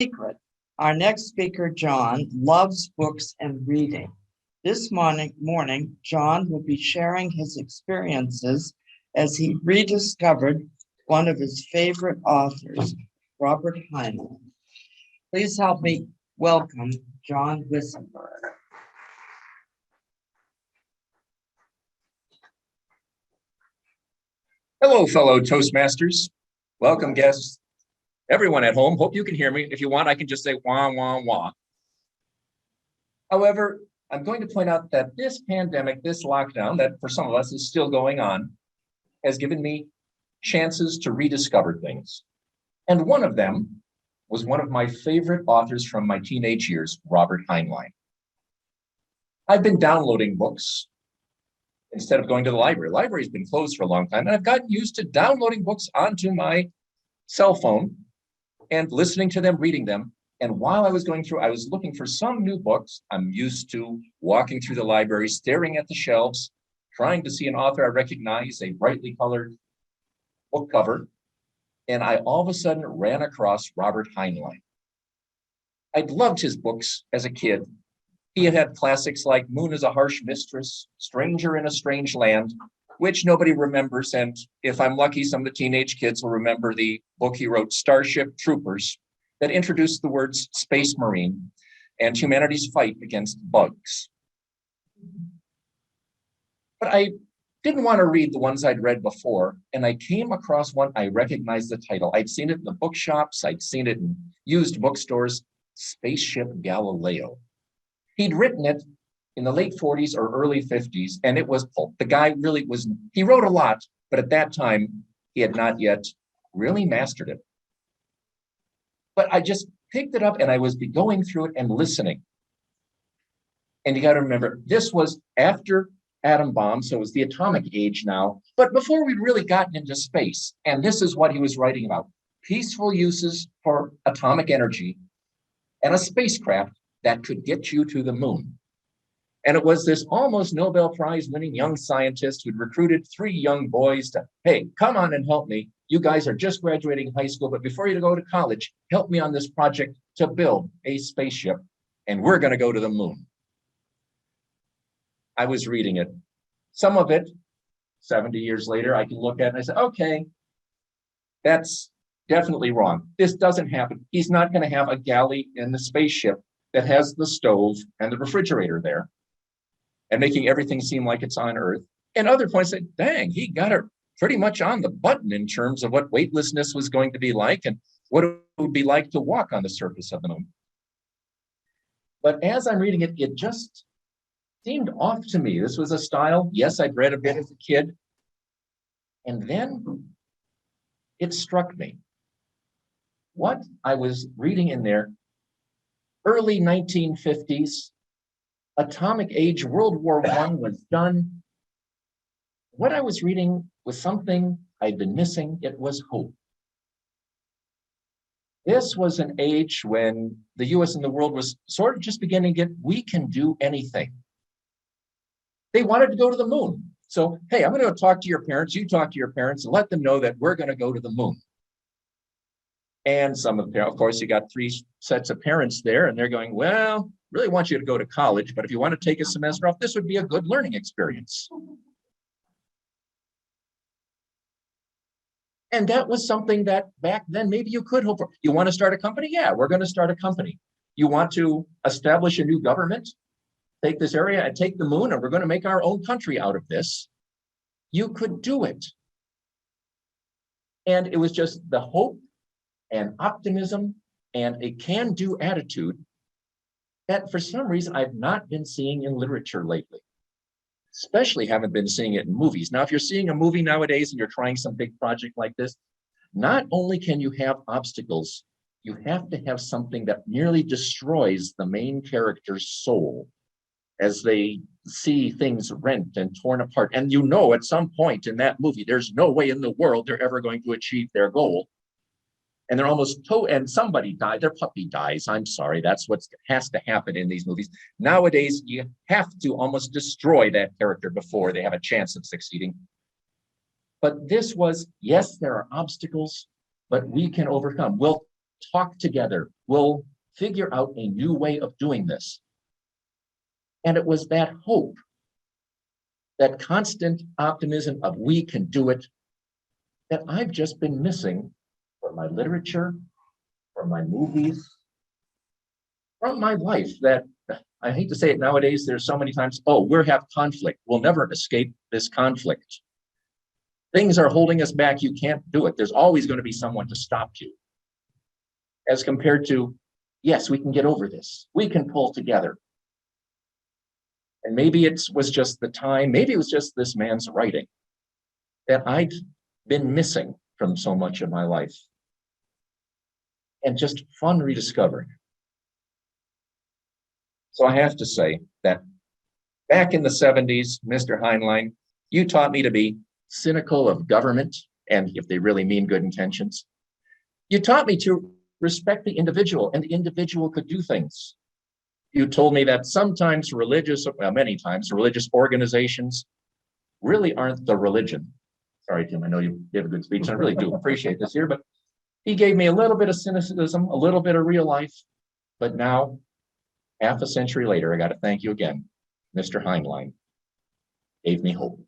secret. Our next speaker, John, loves books and reading. This morning, John will be sharing his experiences as he rediscovered one of his favorite authors, Robert Heinlein. Please help me welcome John Wissenberg. Hello, fellow Toastmasters. Welcome, guests. Everyone at home, hope you can hear me. If you want, I can just say wah, wah, wah. However, I'm going to point out that this pandemic, this lockdown that for some of us is still going on, has given me chances to rediscover things. And one of them was one of my favorite authors from my teenage years, Robert Heinlein. I've been downloading books instead of going to the library. The library's been closed for a long time, and I've gotten used to downloading books onto my cell phone and listening to them, reading them. And while I was going through, I was looking for some new books. I'm used to walking through the library, staring at the shelves, trying to see an author I recognize, a brightly colored book cover. And I all of a sudden ran across Robert Heinlein. I'd loved his books as a kid. He had classics like Moon is a Harsh Mistress, Stranger in a Strange Land, which nobody remembers. And if I'm lucky, some of the teenage kids will remember the book he wrote, Starship Troopers, that introduced the words Space Marine and humanity's fight against bugs. But I didn't want to read the ones I'd read before, and I came across one. I recognized the title. I'd seen it in the bookshops. I'd seen it in used bookstores, Spaceship Galileo. He'd written it in the late 40s or early 50s, and it was pulp. The guy really was, he wrote a lot, but at that time, he had not yet really mastered it. But I just picked it up and I was going through it and listening. And you got to remember, this was after atom bomb, so it was the atomic age now, but before we'd really gotten into space. And this is what he was writing about: peaceful uses for atomic energy and a spacecraft that could get you to the moon. And it was this almost Nobel Prize winning young scientist who'd recruited 3 young boys to, hey, come on and help me. You guys are just graduating high school, but before you go to college, help me on this project to build a spaceship, and we're going to go to the moon. I was reading it. Some of it, 70 years later, I can look at it and I say, okay, that's definitely wrong. This doesn't happen. He's not going to have a galley in the spaceship that has the stove and the refrigerator there and making everything seem like it's on Earth. And other points say, dang, he got it pretty much on the button in terms of what weightlessness was going to be like and what it would be like to walk on the surface of the moon. But as I'm reading it, it just seemed off to me. This was a style, yes, I'd read a bit as a kid. And then it struck me. What I was reading in there, early 1950s, atomic age, World War I was done. What I was reading was something I'd been missing. It was hope. This was an age when the US and the world was sort of just beginning to get, we can do anything. They wanted to go to the moon. So, hey, I'm going to talk to your parents, you talk to your parents, and let them know that we're going to go to the moon. And some of of course, you got 3 sets of parents there, and they're going, well, really want you to go to college, but if you want to take a semester off, this would be a good learning experience. And that was something that back then, maybe you could hope for. You want to start a company? Yeah, we're going to start a company. You want to establish a new government? Take this area and take the moon, and we're going to make our own country out of this. You could do it. And it was just the hope and optimism and a can-do attitude that for some reason I've not been seeing in literature lately. Especially haven't been seeing it in movies. Now, if you're seeing a movie nowadays and you're trying some big project like this, not only can you have obstacles, you have to have something that nearly destroys the main character's soul as they see things rent and torn apart. And you know, at some point in that movie, there's no way in the world they're ever going to achieve their goal. And they're almost, and somebody died, their puppy dies. I'm sorry, that's what has to happen in these movies. Nowadays, you have to almost destroy that character before they have a chance of succeeding. But this was, yes, there are obstacles, but we can overcome. Well, talk together. We'll figure out a new way of doing this. And it was that hope, that constant optimism of we can do it, that I've just been missing from my literature, from my movies, from my life. That I hate to say it nowadays, there's so many times, oh, we have conflict. We'll never escape this conflict. Things are holding us back. You can't do it. There's always going to be someone to stop you. As compared to, yes, we can get over this. We can pull together. And maybe it was just the time, maybe it was just this man's writing that I'd been missing from so much of my life. And just fun rediscovering. So I have to say that back in the 70s, Mr. Heinlein, you taught me to be cynical of government, and if they really mean good intentions. You taught me to respect the individual, and the individual could do things. You told me that sometimes many times religious organizations really aren't the religion. Sorry, Tim, I know you gave a good speech, and I really do appreciate this here, but he gave me a little bit of cynicism, a little bit of real life, but now, half a century later, I got to thank you again. Mr. Heinlein gave me hope.